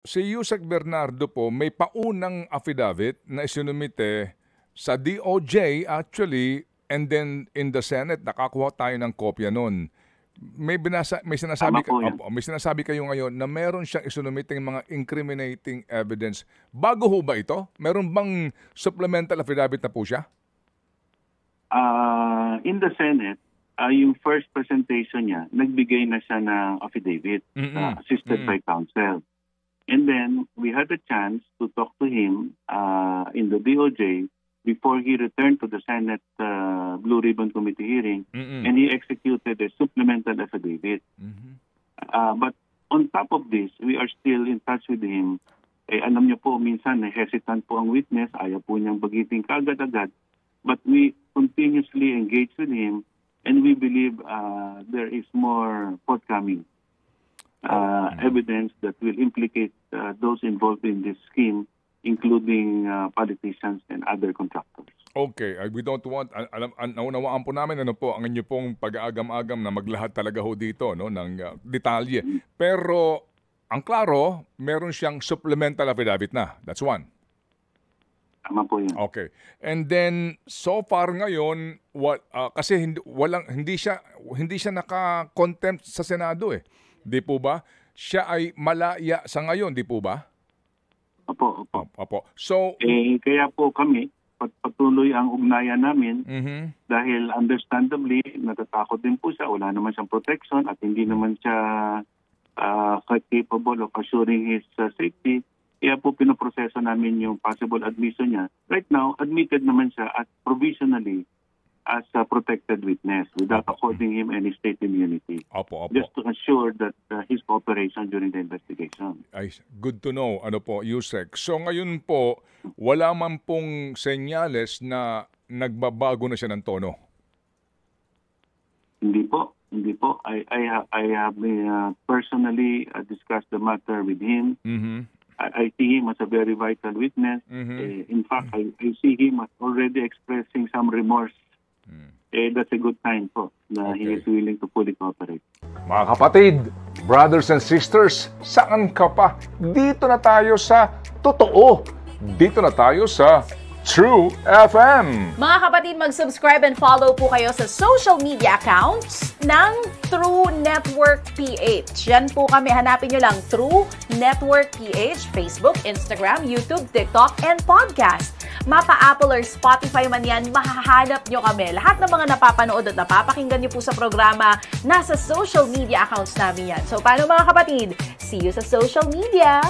si Yusek Bernardo po may paunang affidavit na isinumite sa DOJ actually, and then in the Senate nakakuha tayo ng kopya nun. May sinasabi may sinasabi kayo ngayon na meron siyang isinumiting mga incriminating evidence. Bago ho ba ito? Meron bang supplemental affidavit na po siya? In the Senate, yung first presentation niya, nagbigay na siya ng affidavit assisted by counsel. And then we had a chance to talk to him in the DOJ before he returned to the Senate Blue Ribbon Committee hearing, and he executed a supplemental affidavit. But on top of this, we are still in touch with him. Alam niyo po, minsan hesitant po ang witness, ayaw po niyang bagiting kaagad-agad. But we continuously engage with him, and we believe there is more forthcoming evidence that will implicate those involved in this scheme, including politicians and other contractors. Okay, we don't want, naunawaan po namin ano po ang inyo pong pag-aagam-agam na maglahat talaga ho dito no, ng detalye. Pero ang klaro, meron siyang supplemental affidavit na. That's one. Tama po yun. Okay. And then, so far ngayon, kasi hindi siya naka-contempt sa Senado eh. Di po ba? Siya ay malaya sa ngayon, di po ba? Opo. So, kaya po kami, patuloy ang ugnayan namin dahil understandably, natatakot din po siya. Wala naman siyang protection at hindi naman siya capable of assuring his safety. Kaya po pinoproseso namin yung possible admission niya. Right now, admitted naman siya at provisionally as a protected witness without according him any state immunity. Just to assure that his cooperation during the investigation. Ay, good to know, Yusek. So ngayon po, wala man pong senyales na nagbabago na siya ng tono? Hindi po. I have personally discussed the matter with him. I see him as a very vital witness. In fact, I see him as already expressing some remorse. That's a good sign po na he is willing to fully cooperate. Mga kapatid, brothers and sisters, saan ka pa? Dito na tayo sa totoo. Dito na tayo sa True FM. Mga kapatid, mag-subscribe and follow po kayo sa social media accounts ng True Network PH. Yan po kami. Hanapin nyo lang True Network PH, Facebook, Instagram, YouTube, TikTok, and podcast. Mapa-Apple or Spotify man yan, mahahanap nyo kami. Lahat ng mga napapanood at napapakinggan nyo po sa programa, nasa social media accounts namin yan. So, paano mga kapatid? See you sa social media!